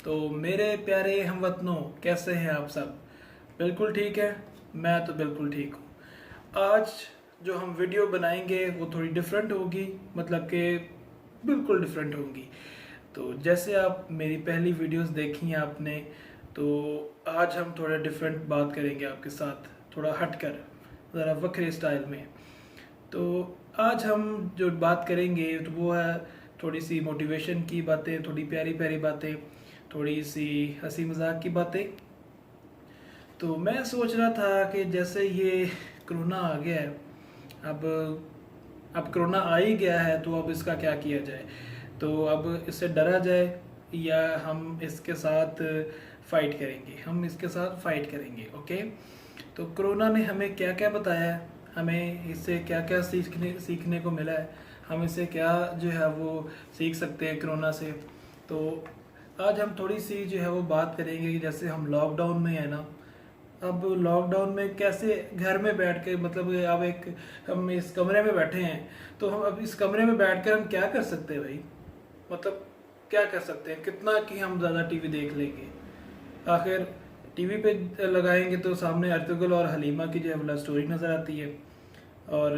तो मेरे प्यारे हमवतनों, कैसे हैं आप सब? बिल्कुल ठीक है। मैं तो बिल्कुल ठीक हूँ। आज जो हम वीडियो बनाएंगे वो थोड़ी डिफरेंट होगी, मतलब कि बिल्कुल डिफरेंट होंगी। तो जैसे आप मेरी पहली वीडियोस देखी हैं आपने, तो आज हम थोड़ा डिफरेंट बात करेंगे आपके साथ, थोड़ा हटकर, ज़रा वक्रे स्टाइल में। तो आज हम जो बात करेंगे तो वो है थोड़ी सी मोटिवेशन की बातें, थोड़ी प्यारी प्यारी बातें, थोड़ी सी हंसी मजाक की बातें। तो मैं सोच रहा था कि जैसे ये कोरोना आ गया है, अब कोरोना आ ही गया है, तो अब इसका क्या किया जाए? तो अब इससे डरा जाए या हम इसके साथ फाइट करेंगे? हम इसके साथ फाइट करेंगे, ओके। तो कोरोना ने हमें क्या क्या बताया है, हमें इससे क्या क्या सीखने को मिला है, हम इससे क्या जो है वो सीख सकते हैं कोरोना से। तो आज हम थोड़ी सी जो है वो बात करेंगे कि जैसे हम लॉकडाउन में है ना, अब लॉकडाउन में कैसे घर में बैठ के, मतलब अब एक हम इस कमरे में बैठे हैं, तो हम अब इस कमरे में बैठकर हम क्या कर सकते हैं भाई? मतलब क्या कर सकते हैं? कितना कि हम ज़्यादा टीवी देख लेंगे? आखिर टीवी पे लगाएंगे तो सामने अर्तुगरुल और हलीमा की जो है लव स्टोरी नज़र आती है, और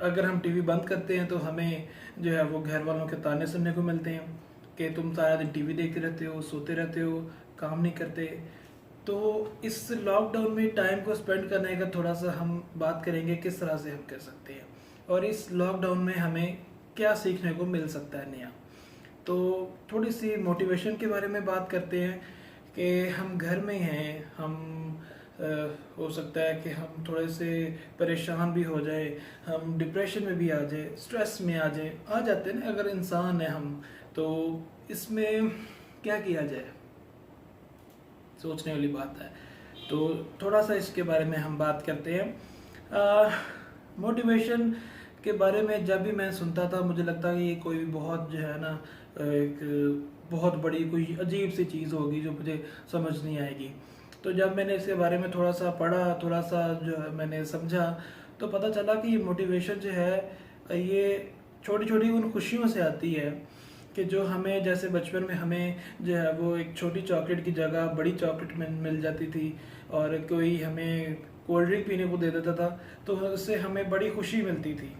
अगर हम टीवी बंद करते हैं तो हमें जो है वो घर वालों के ताने सुनने को मिलते हैं कि तुम सारा दिन टीवी देखते रहते हो, सोते रहते हो, काम नहीं करते। तो इस लॉकडाउन में टाइम को स्पेंड करने का थोड़ा सा हम बात करेंगे, किस तरह से हम कर सकते हैं, और इस लॉकडाउन में हमें क्या सीखने को मिल सकता है नया। तो थोड़ी सी मोटिवेशन के बारे में बात करते हैं कि हम घर में हैं, हम हो सकता है कि हम थोड़े से परेशान भी हो जाए, हम डिप्रेशन में भी आ जाए, स्ट्रेस में आ जाते हैं ना, अगर इंसान है हम। तो इसमें क्या किया जाए, सोचने वाली बात है। तो थोड़ा सा इसके बारे में हम बात करते हैं। मोटिवेशन के बारे में जब भी मैं सुनता था, मुझे लगता है कि ये कोई बहुत जो है ना, एक बहुत बड़ी कोई अजीब सी चीज़ होगी जो मुझे समझ नहीं आएगी। तो जब मैंने इसके बारे में थोड़ा सा पढ़ा, थोड़ा सा जो है मैंने समझा, तो पता चला कि ये मोटिवेशन जो है ये छोटी छोटी उन खुशियों से आती है कि जो हमें, जैसे बचपन में हमें जो है वो एक छोटी चॉकलेट की जगह बड़ी चॉकलेट मिल जाती थी, और कोई हमें कोल्ड ड्रिंक पीने को दे देता था, तो उससे हमें बड़ी खुशी मिलती थी,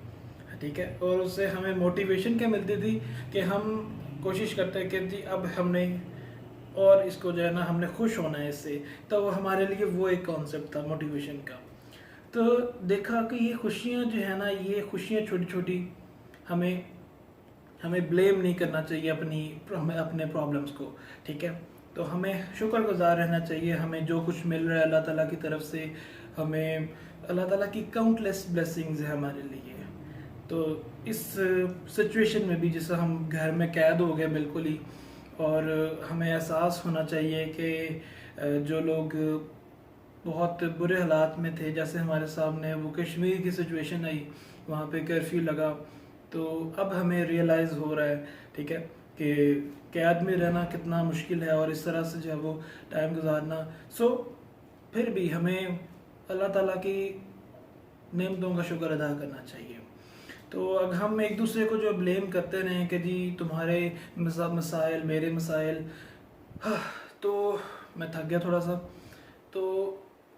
ठीक है। और उससे हमें मोटिवेशन क्या मिलती थी कि हम कोशिश करते हैं कि जी अब हमने, और इसको जो है ना हमने खुश होना है इससे। तो वो हमारे लिए वो एक कॉन्सेप्ट था मोटिवेशन का। तो देखा कि ये खुशियाँ जो है ना, ये खुशियाँ छोटी छोटी, हमें हमें ब्लेम नहीं करना चाहिए अपने प्रॉब्लम्स को, ठीक है। तो हमें शुक्रगुजार रहना चाहिए, हमें जो कुछ मिल रहा है अल्लाह ताला की तरफ से, हमें अल्लाह ताला की काउंटलेस ब्लेसिंग्स है हमारे लिए। तो इस सिचुएशन में भी, जैसे हम घर में कैद हो गए बिल्कुल ही, और हमें एहसास होना चाहिए कि जो लोग बहुत बुरे हालात में थे, जैसे हमारे सामने वो कश्मीर की सिचुएशन आई, वहाँ पे कर्फ्यू लगा, तो अब हमें रियलाइज़ हो रहा है, ठीक है, कि कैद में रहना कितना मुश्किल है, और इस तरह से जो है वो टाइम गुजारना। सो फिर भी हमें अल्लाह ताला की नेमतों का शुक्र अदा करना चाहिए। तो अगर हम एक दूसरे को जो ब्लेम करते रहें कि जी तुम्हारे मसाइल मेरे मसाइल, हाँ, तो मैं थक गया थोड़ा सा। तो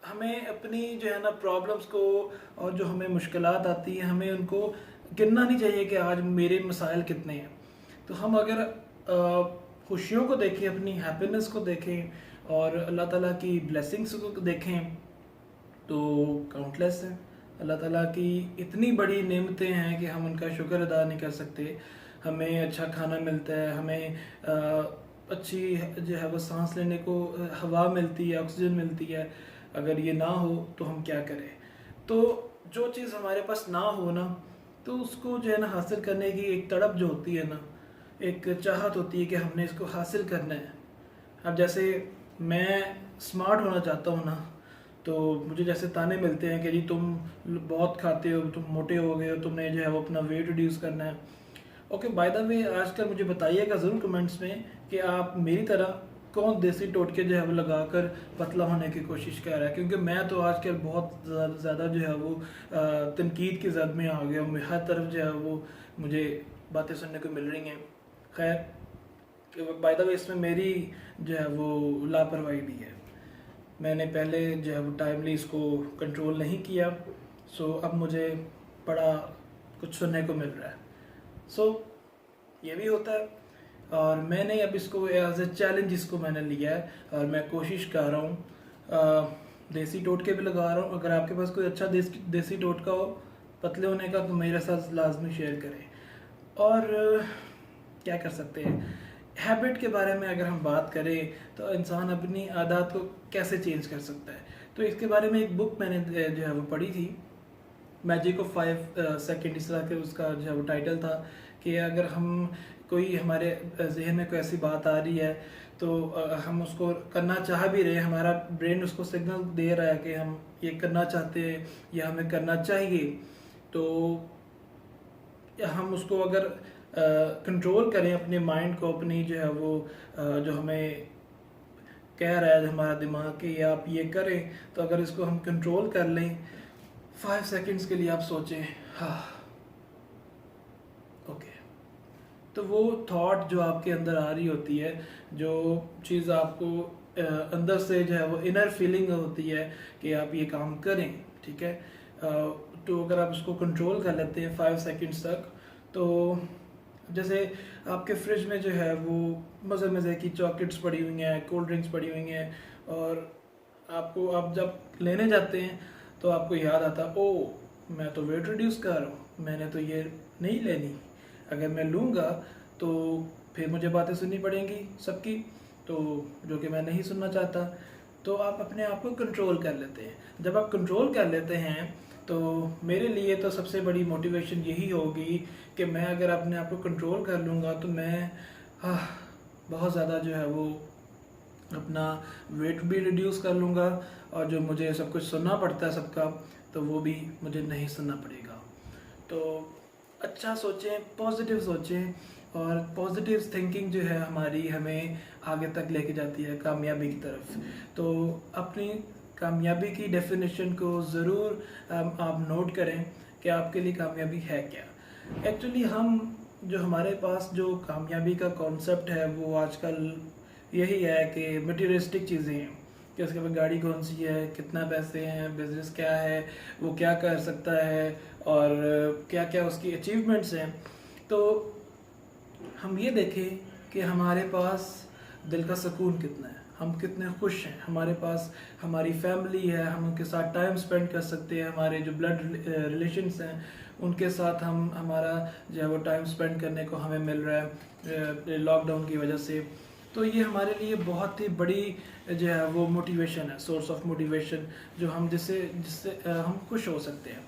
हमें अपनी जो है ना प्रॉब्लम्स को, और जो हमें मुश्किलात आती हैं, हमें उनको गिनना नहीं चाहिए कि आज मेरे मसाइल कितने हैं। तो हम अगर खुशियों को देखें, अपनी हैप्पीनेस को देखें, और अल्लाह ताला की ब्लेसिंग्स को देखें, तो काउंटलेस हैं। अल्लाह ताला की इतनी बड़ी नेमतें हैं कि हम उनका शुक्र अदा नहीं कर सकते। हमें अच्छा खाना मिलता है, हमें अच्छी जो है वो सांस लेने को हवा मिलती है, ऑक्सीजन मिलती है। अगर ये ना हो तो हम क्या करें? तो जो चीज़ हमारे पास ना हो ना, तो उसको जो है ना हासिल करने की एक तड़प जो होती है ना, एक चाहत होती है कि हमने इसको हासिल करना है। अब जैसे मैं स्मार्ट होना चाहता हूँ ना, तो मुझे जैसे ताने मिलते हैं कि जी तुम बहुत खाते हो, तुम मोटे हो गए हो, तुमने जो है वो अपना वेट रिड्यूस करना है। ओके, बाय द वे आजकल मुझे बताइएगा ज़रूर कमेंट्स में कि आप मेरी तरह कौन देसी टोटके जो है वो लगाकर पतला होने की कोशिश कर रहा है, क्योंकि मैं तो आजकल बहुत ज़्यादा जो है वो तनकीद की जद में आ गया हूँ। हर तरफ जो है वो मुझे बातें सुनने को मिल रही हैं। खैर, बाय द वे इसमें मेरी जो है वो लापरवाही भी है, मैंने पहले जो है वो टाइमली इसको कंट्रोल नहीं किया। सो अब मुझे बड़ा कुछ सुनने को मिल रहा है। सो ये भी होता है, और मैंने अब इसको एज ए चैलेंज इसको मैंने लिया है, और मैं कोशिश कर रहा हूँ देसी टोटके भी लगा रहा हूँ। अगर आपके पास कोई अच्छा देसी टोटका हो पतले होने का तो मेरे साथ लाजमी शेयर करें। और क्या कर सकते हैं, हैबिट के बारे में अगर हम बात करें तो इंसान अपनी आदत को कैसे चेंज कर सकता है। तो इसके बारे में एक बुक मैंने जो है वो पढ़ी थी, मैजिक ऑफ 5 सेकेंड, इस तरह के उसका जो है वो टाइटल था कि अगर हम कोई हमारे जहन में कोई ऐसी बात आ रही है तो हम उसको करना चाह भी रहे हैं, हमारा ब्रेन उसको सिग्नल दे रहा है कि हम ये करना चाहते हैं या हमें करना चाहिए, तो हम उसको अगर कंट्रोल करें अपने माइंड को, अपनी जो है वो जो हमें कह रहा है हमारा दिमाग कि आप ये करें, तो अगर इसको हम कंट्रोल कर लें 5 सेकंड्स के लिए, आप सोचें हाँ ओके, तो वो थॉट जो आपके अंदर आ रही होती है, जो चीज़ आपको अंदर से जो है वो इनर फीलिंग होती है कि आप ये काम करें, ठीक है, तो अगर आप उसको कंट्रोल कर लेते हैं 5 सेकंड्स तक, तो जैसे आपके फ्रिज में जो है वो मज़े मज़े की चॉकलेट्स पड़ी हुई हैं, कोल्ड ड्रिंक्स पड़ी हुई हैं, और आपको आप जब लेने जाते हैं तो आपको याद आता ओ मैं तो वेट रिड्यूस कर रहा हूँ, मैंने तो ये नहीं लेनी, अगर मैं लूँगा तो फिर मुझे बातें सुननी पड़ेंगी सबकी, तो जो कि मैं नहीं सुनना चाहता। तो आप अपने आप को कंट्रोल कर लेते हैं। जब आप कंट्रोल कर लेते हैं तो मेरे लिए तो सबसे बड़ी मोटिवेशन यही होगी कि मैं अगर अपने आप को कंट्रोल कर लूँगा तो मैं बहुत ज़्यादा जो है वो अपना वेट भी रिड्यूस कर लूँगा, और जो मुझे सब कुछ सुनना पड़ता है सबका, तो वो भी मुझे नहीं सुनना पड़ेगा। तो अच्छा सोचें, पॉजिटिव सोचें, और पॉजिटिव थिंकिंग जो है हमारी हमें आगे तक लेके जाती है कामयाबी की तरफ। तो अपनी कामयाबी की डेफिनेशन को ज़रूर आप नोट करें कि आपके लिए कामयाबी है क्या। एक्चुअली हम जो हमारे पास जो कामयाबी का कॉन्सेप्ट है वो आजकल यही है कि मटीरियलिस्टिक चीज़ें हैं, कि उसके पास गाड़ी कौन सी है, कितना पैसे हैं, बिजनेस क्या है, वो क्या कर सकता है, और क्या क्या उसकी अचीवमेंट्स हैं। तो हम ये देखें कि हमारे पास दिल का सुकून कितना है, हम कितने खुश हैं, हमारे पास हमारी फैमिली है, हम उनके साथ टाइम स्पेंड कर सकते हैं, हमारे जो ब्लड रिलेशंस हैं उनके साथ हम हमारा जो है वो टाइम स्पेंड करने को हमें मिल रहा है लॉकडाउन की वजह से। तो ये हमारे लिए बहुत ही बड़ी जो है वो मोटिवेशन है, सोर्स ऑफ मोटिवेशन, जो हम जिससे जिससे हम खुश हो सकते हैं।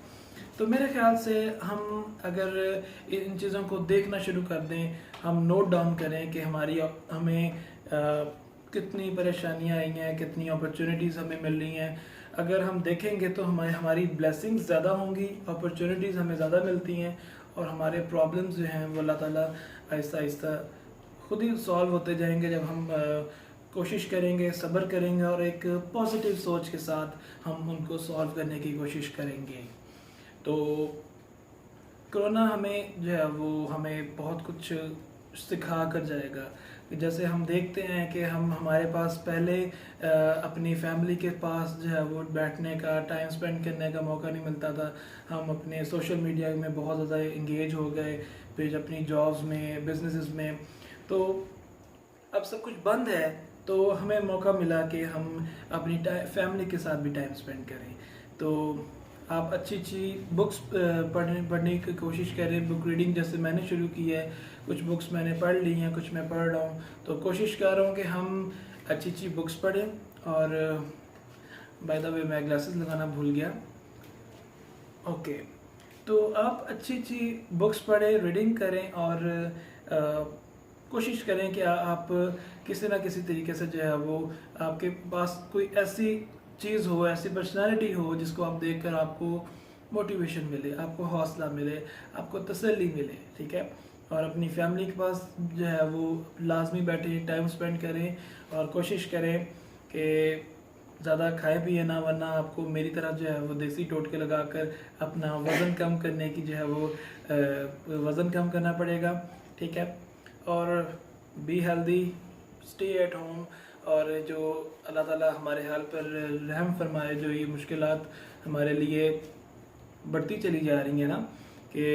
तो मेरे ख्याल से हम अगर इन चीज़ों को देखना शुरू कर दें, हम नोट डाउन करें कि हमें कितनी परेशानियां आई हैं, कितनी अपॉर्चुनिटीज़ हमें मिल रही हैं, अगर हम देखेंगे तो हमारी ब्लेसिंग्स ज़्यादा होंगी, अपॉर्चुनिटीज़ हमें ज़्यादा मिलती हैं, और हमारे प्रॉब्लम्स जो हैं वो अल्लाह ताला आहिस्ता आहिस्ता खुद ही सॉल्व होते जाएंगे जब हम कोशिश करेंगे, सब्र करेंगे, और एक पॉजिटिव सोच के साथ हम उनको सॉल्व करने की कोशिश करेंगे। तो कोरोना हमें जो है वो हमें बहुत कुछ सिखा कर जाएगा। जैसे हम देखते हैं कि हमारे पास पहले अपनी फैमिली के पास जो है वो बैठने का, टाइम स्पेंड करने का मौका नहीं मिलता था, हम अपने सोशल मीडिया में बहुत ज़्यादा इंगेज हो गए, फिर अपनी जॉब्स में, बिजनेसेस में, तो अब सब कुछ बंद है, तो हमें मौका मिला कि हम अपनी फैमिली के साथ भी टाइम स्पेंड करें। तो आप अच्छी अच्छी बुक्स पढ़ने की कोशिश करें, बुक रीडिंग जैसे मैंने शुरू की है, कुछ बुक्स मैंने पढ़ ली हैं, कुछ मैं पढ़ रहा हूँ, तो कोशिश कर रहा हूँ कि हम अच्छी अच्छी बुक्स पढ़ें। और बाय द वे मैं ग्लासेस लगाना भूल गया, ओके। तो आप अच्छी अच्छी बुक्स पढ़ें, रीडिंग करें, और कोशिश करें कि आप किसी ना किसी तरीके से जो है वो आपके पास कोई ऐसी चीज़ हो, ऐसी पर्सनालिटी हो जिसको आप देखकर आपको मोटिवेशन मिले, आपको हौसला मिले, आपको तसल्ली मिले, ठीक है। और अपनी फैमिली के पास जो है वो लाजमी बैठे, टाइम स्पेंड करें, और कोशिश करें कि ज़्यादा खाए पिए ना, वरना आपको मेरी तरह जो है वो देसी टोटके लगाकर अपना वज़न कम करने की जो है वो वज़न कम करना पड़ेगा, ठीक है। और be healthy, stay at home. और जो अल्लाह ताला हमारे हाल पर रहम फरमाए, जो ये मुश्किलात हमारे लिए बढ़ती चली जा रही हैं ना, कि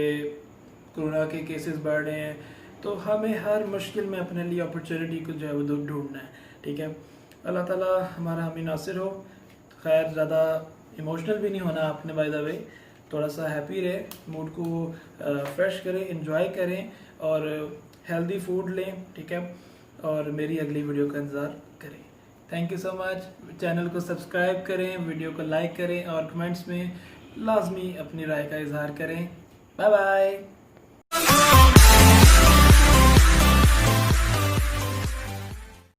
कोरोना के केसेस बढ़ रहे हैं, तो हमें हर मुश्किल में अपने लिए अपॉर्चुनिटी को जो है वो ढूंढना है। ठीक है, अल्लाह ताला हमारा हमें नासिर हो। खैर ज़्यादा इमोशनल भी नहीं होना आपने, बाय द वे थोड़ा सा हैप्पी रहे, मूड को फ्रेश करें, इंजॉय करें और हेल्दी फूड लें। ठीक है, और मेरी अगली वीडियो का इंतज़ार करें। Thank you so much. Channel को सब्सक्राइब करें, वीडियो को लाइक करें और कमेंट्स में लाजमी अपनी राय का इजहार करें। Bye bye.